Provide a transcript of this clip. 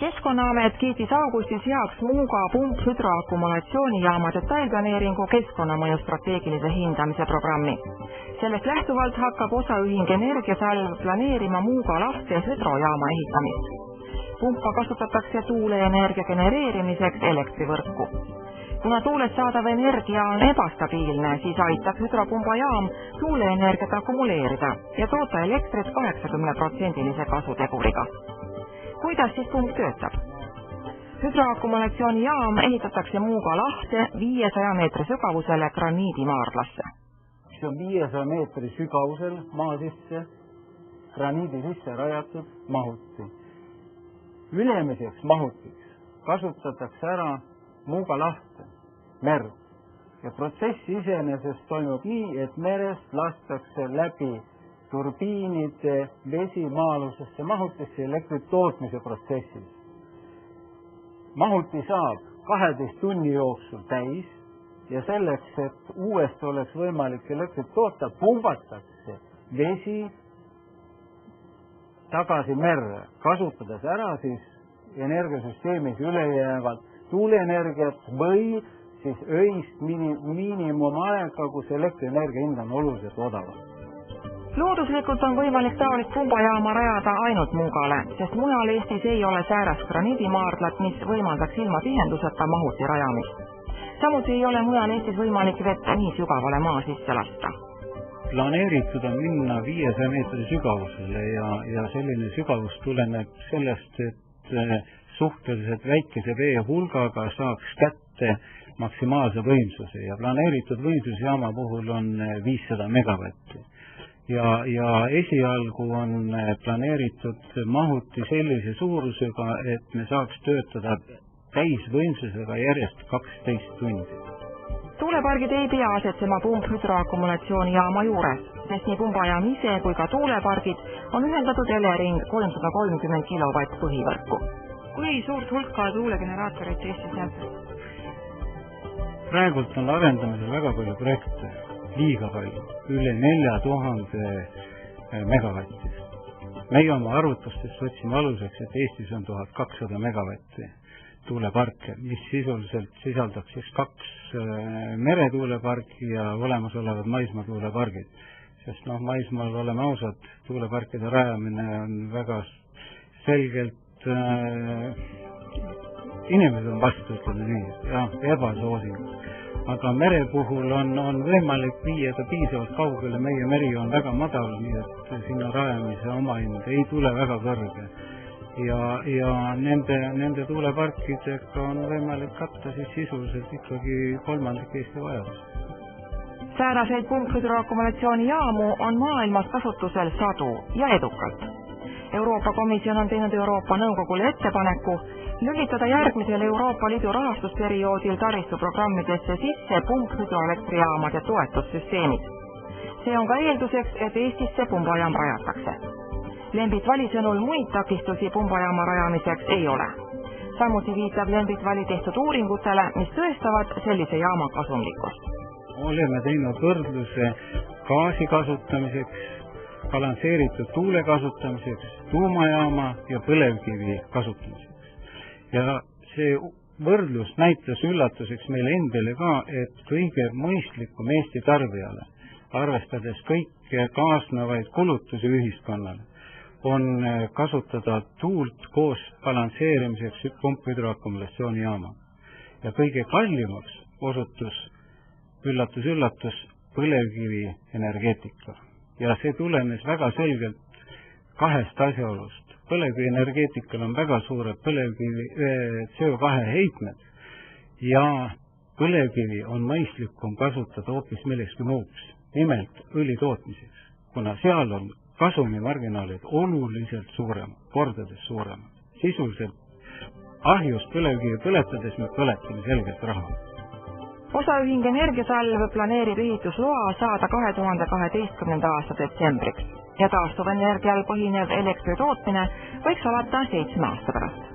Keskkonnaamet kiitis augustis heaks Muuga pumphüdroakumulatsioonijaama detailplaneeringu keskkonnamõju strateegilise hindamise programmi. Sellest lähtuvalt hakkab osaühing Energiasalv planeerima Muuga lahte hüdrojaama ehitamist. Pumpa kasutatakse tuuleenergia genereerimiseks elektrivõrku. Kuna tuulest saadav energia on ebastabiilne, siis aitab hüdropumbajaam tuuleenergiat akumuleerida ja toota elektrit 80% kasuteguriga. Kuidas siis pump töötab? Hüdroakumulatsioonijaam ehitatakse Muuga lahte 500 meetri sügavusele graniidimaardlasse. See on 500 meetri sügavusel maa sisse, graniidi sisse rajatud mahuti. Ülemiseks mahutiks kasutatakse ära Muuga lahte, merd. Ja protsess iseenesest toimub nii, et merest lastakse läbi turbiinide vesi maa-alusesse mahutisse elektrit tootmise protsessis. Mahuti saab 12 tunni jooksul täis ja selleks, et uuesti oleks võimalik elektrit toota, pumbatakse vesi tagasi merre, kasutades ära siis energiasüsteemis ülejäävat tuuleenergiat või siis öist miinimumaega, kus elektrienergia hind on oluliselt odavam. Looduslikult on võimalik taolist pumbajaama rajada ainult Muugale, sest mujal Eestis ei ole säärast graniidimaardlat, mis võimaldaks ilma tihenduseta mahuti rajamist. Samuti ei ole mujal Eestis võimalik vett nii sügavale maa sisse lasta. Planeeritud on minna 500 meetri sügavusele ja selline sügavus tuleneb sellest, et suhteliselt väikese vee hulgaga saaks kätte maksimaalse võimsuse ja planeeritud võimsusjaama puhul on 500 megavatti. Ja esialgu on planeeritud mahuti sellise suurusega, et me saaks töötada täisvõimsusega järjest 12 tundi. Tuulepargid ei pea asetsema pumphüdroakumulatsioonijaama juures, sest nii pumbajaam ise kui ka tuulepargid on ühendatud Elering 330 kilovatt põhivõrku. Kui suurt hulka tuulegeneraatorit Eestis näeb? Praegult on arendamisel väga palju projekte. Liiga palju, üle 4000 megavattist. Meie oma arvutustest võtsime aluseks, et Eestis on 1200 megavatti tuuleparke, mis sisuliselt sisaldaks siis 2 meretuuleparki ja olemasolevad maismaatuulepargid. Sest maismaal, oleme ausad, tuuleparkide rajamine on väga selgelt inimesed on vastu, ütleme nii, ja ebasoosing. Aga mere puhul on võimalik viia ta piisavalt kaugele, meie meri on väga madal, nii et sinna rajamise omahind ei tule väga kõrge. Ja nende tuuleparkidega on võimalik katta siis sisuliselt ikkagi kolmandik Eesti vajadus. Sääraseid pumphüdroakumulatsioonijaamu on maailmas kasutusel sadu ja edukalt. Euroopa Komisjon on teinud Euroopa Nõukogule ettepaneku lülitada järgmisel Euroopa Liidu rahastusperioodil taristuprogrammidesse sisse pumphüdroelektrijaamade toetussüsteemid. See on ka eelduseks, et Eestisse pumbajaam rajatakse. Lembit Vali sõnul muid takistusi pumbajaama rajamiseks ei ole. Samuti viitab Lembit Vali tehtud uuringutele, mis tõestavad sellise jaama kasumlikkust. Oleme teinud võrdluse gaasi kasutamiseks, balansseeritud tuule kasutamiseks, tuumajaama ja põlevkivi kasutamiseks. Ja see võrdlus näitas üllatuseks meile endale ka, et kõige mõistlikum Eesti tarbijale, arvestades kõike kaasnevaid kulutusi ühiskonnale, on kasutada tuult koos balansseerimiseks pumphüdroakumulatsioonijaama. Ja kõige kallimaks osutus, üllatus, põlevkivi energeetika. Ja see tulenes väga selgelt 2 asjaolust. Põlevkivi energeetikal on väga suured põlevkivi CO2 heitmed ja põlevkivi on mõistlikum kasutada hoopis millekski muuks, nimelt õli tootmiseks, kuna seal on kasumimarginaalid oluliselt suuremad, kordades suuremad. Sisuliselt ahjust põlevkivi põletades me põletame selgelt raha. Osaühing Energiasalv planeerib ehitusloa saada 2012. aasta detsembriks ja taastuvenergial põhinev elektritootmine võiks alata 7 aasta pärast.